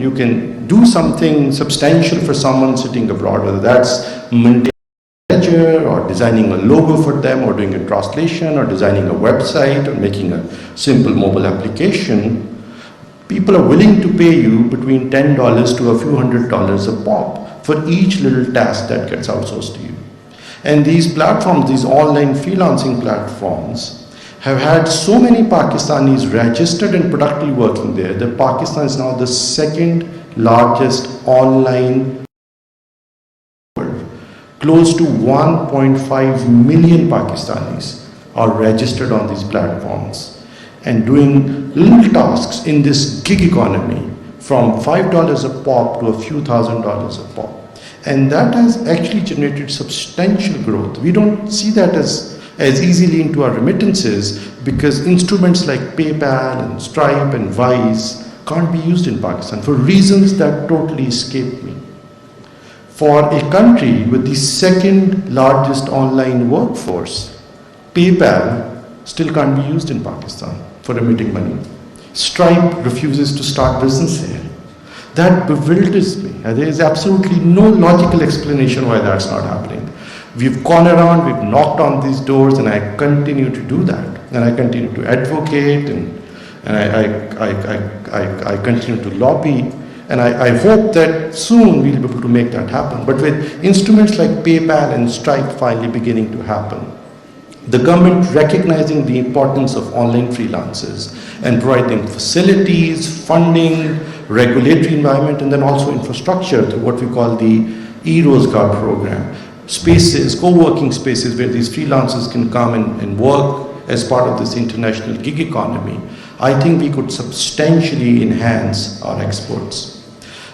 you can do something substantial for someone sitting abroad, whether that's maintaining a ledger or designing a logo for them or doing a translation or designing a website or making a simple mobile application. People are willing to pay you between $10 to a few $100s a pop for each little task that gets outsourced to you. And these platforms, these online freelancing platforms, have had so many Pakistanis registered and productively working there that Pakistan is now the second largest online world. Close to 1.5 million Pakistanis are registered on these platforms and doing little tasks in this gig economy from $5 a pop to a few $1,000s a pop. And that has actually generated substantial growth. We don't see that as easily into our remittances because instruments like PayPal and Stripe and Wise can't be used in Pakistan for reasons that totally escape me. For a country with the second largest online workforce, PayPal still can't be used in Pakistan for remitting money. Stripe refuses to start business here. That bewilders me. There is absolutely no logical explanation why that's not happening. We've gone around, we've knocked on these doors, and I continue to do that. And I continue to advocate, and I continue to lobby. And I hope that soon we'll be able to make that happen. But with instruments like PayPal and Stripe finally beginning to happen, the government recognizing the importance of online freelancers and providing facilities, funding, regulatory environment, and then also infrastructure through what we call the e-Rozgar program. Spaces, co-working spaces where these freelancers can come and work as part of this international gig economy. I think we could substantially enhance our exports.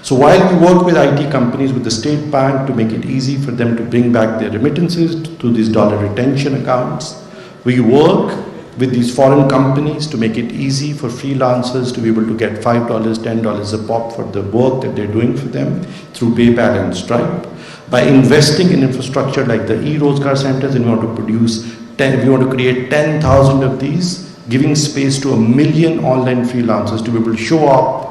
So while we work with IT companies, with the State Bank to make it easy for them to bring back their remittances to these dollar retention accounts, we work with these foreign companies to make it easy for freelancers to be able to get $5, $10 a pop for the work that they're doing for them through PayPal and Stripe. By investing in infrastructure like the e-Rozgar centers, and we want to create 10,000 of these, giving space to 1 million online freelancers to be able to show up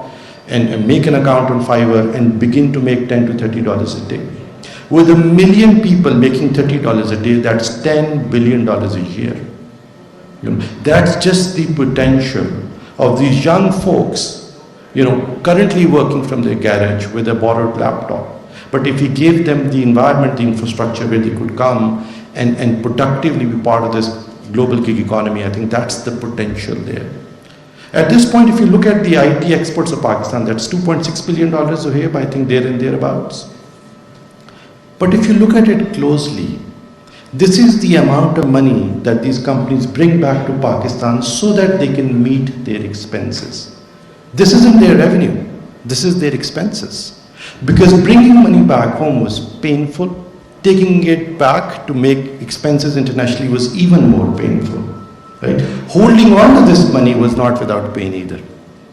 and make an account on Fiverr and begin to make $10 to $30 a day. With 1 million people making $30 a day, that's $10 billion a year. That's just the potential of these young folks, currently working from their garage with a borrowed laptop. But if we gave them the environment, the infrastructure where they could come and productively be part of this global gig economy, I think that's the potential there. At this point, if you look at the IT exports of Pakistan, that's $2.6 billion a year, I think there and thereabouts. But if you look at it closely, this is the amount of money that these companies bring back to Pakistan so that they can meet their expenses. This isn't their revenue, this is their expenses. Because bringing money back home was painful, taking it back to make expenses internationally was even more painful. Right? Holding on to this money was not without pain either,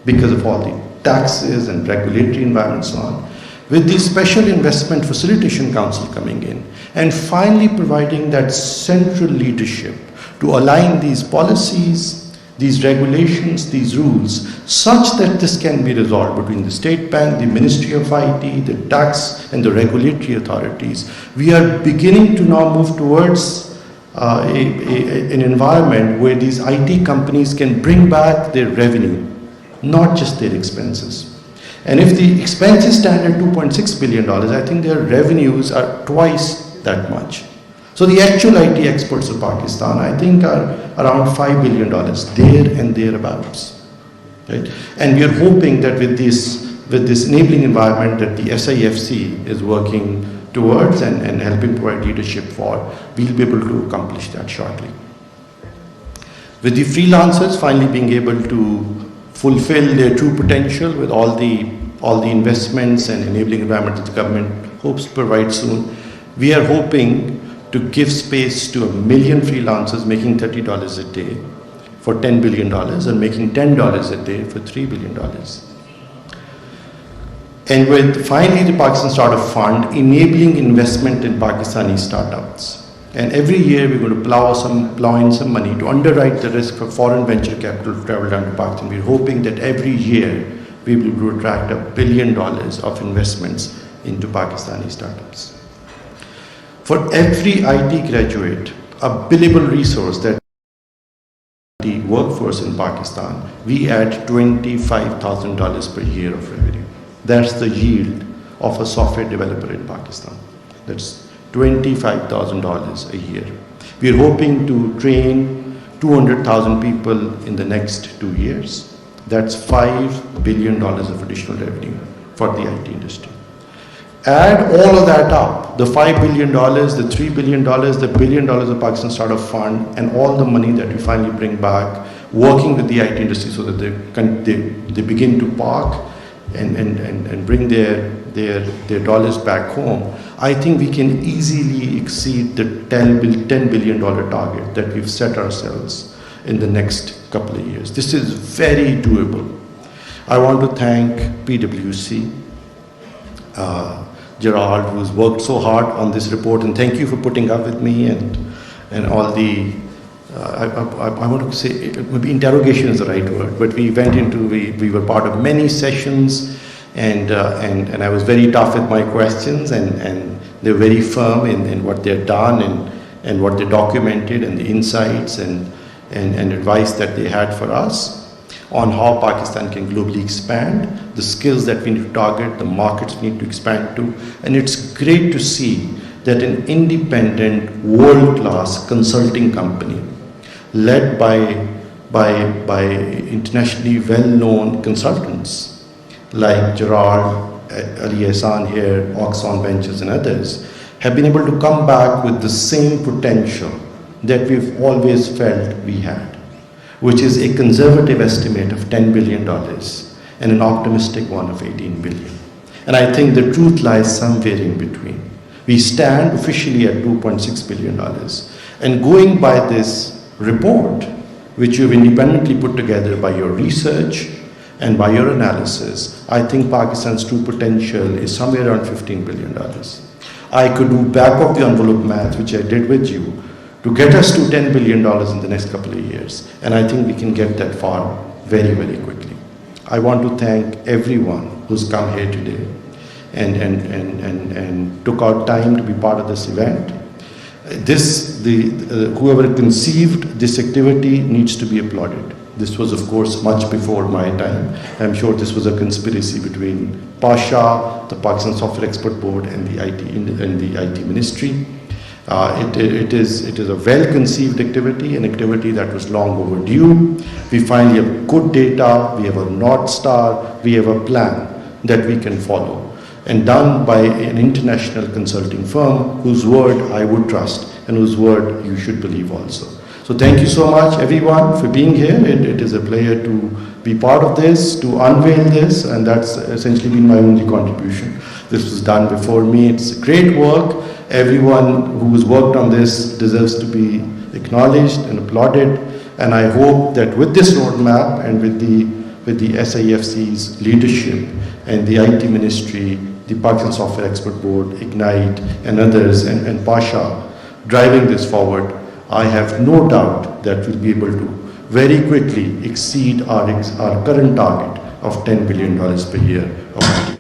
because of all the taxes and regulatory environment and so on. With the Special Investment Facilitation Council coming in and finally providing that central leadership to align these policies, these regulations, these rules, such that this can be resolved between the State Bank, the Ministry of IT, the tax and the regulatory authorities, we are beginning to now move towards an environment where these IT companies can bring back their revenue, not just their expenses. And if the expenses stand at $2.6 billion, I think their revenues are twice that much. So the actual IT exports of Pakistan, I think, are around $5 billion, there and thereabouts. Right? And we are hoping that with this enabling environment that the SIFC is working towards and helping provide leadership for, we'll be able to accomplish that shortly. With the freelancers finally being able to fulfill their true potential with all the investments and enabling environment that the government hopes to provide soon, we are hoping to give space to 1 million freelancers making $30 a day for $10 billion and making $10 a day for $3 billion. And with finally the Pakistan Startup Fund enabling investment in Pakistani startups. And every year we're going to plow in some money to underwrite the risk for foreign venture capital to travel down to Pakistan. We're hoping that every year we will be able to attract $1 billion of investments into Pakistani startups. For every IT graduate, a billable resource that the workforce in Pakistan, we add $25,000 per year of revenue. That's the yield of a software developer in Pakistan. That's $25,000 a year. We're hoping to train 200,000 people in the next 2 years. That's $5 billion of additional revenue for the IT industry. Add all of that up, the $5 billion, the $3 billion, the $1 billion of Pakistan Startup Fund, and all the money that we finally bring back, working with the IT industry so that they begin to park and bring their dollars back home. I think we can easily exceed the $10 billion target that we've set ourselves in the next couple of years. This is very doable. I want to thank PwC, Gerard, who's worked so hard on this report, and thank you for putting up with me and all the, I want to say, maybe interrogation is the right word, but we were part of many sessions, and I was very tough with my questions, and they were very firm in what they've done and what they documented, and the insights and advice that they had for us on how Pakistan can globally expand, the skills that we need to target, the markets we need to expand to. And it's great to see that an independent, world-class consulting company led by internationally well-known consultants like Gerard, Ali Ehsan here, Oxon Ventures and others, have been able to come back with the same potential that we've always felt we had, which is a conservative estimate of $10 billion and an optimistic one of $18 billion. And I think the truth lies somewhere in between. We stand officially at $2.6 billion. And going by this report, which you've independently put together by your research and by your analysis, I think Pakistan's true potential is somewhere around $15 billion. I could do back of the envelope math, which I did with you, to get us to $10 billion in the next couple of years. And I think we can get that far very, very quickly. I want to thank everyone who's come here today and took out time to be part of this event. Whoever conceived this activity needs to be applauded. This was, of course, much before my time. I'm sure this was a conspiracy between Pasha, the Pakistan Software Expert Board, and the IT Ministry. It is a well-conceived activity, an activity that was long overdue. We finally have good data, we have a North Star, we have a plan that we can follow, and done by an international consulting firm whose word I would trust and whose word you should believe also. So thank you so much, everyone, for being here. It is a pleasure to be part of this, to unveil this, and that's essentially been my only contribution. This was done before me. It's great work. Everyone who has worked on this deserves to be acknowledged and applauded. And I hope that with this roadmap and with the SIFC's leadership and the IT Ministry, the Pakistan Software Expert Board, Ignite, and others, and Pasha driving this forward, I have no doubt that we'll be able to very quickly exceed our current target of $10 billion per year of IT.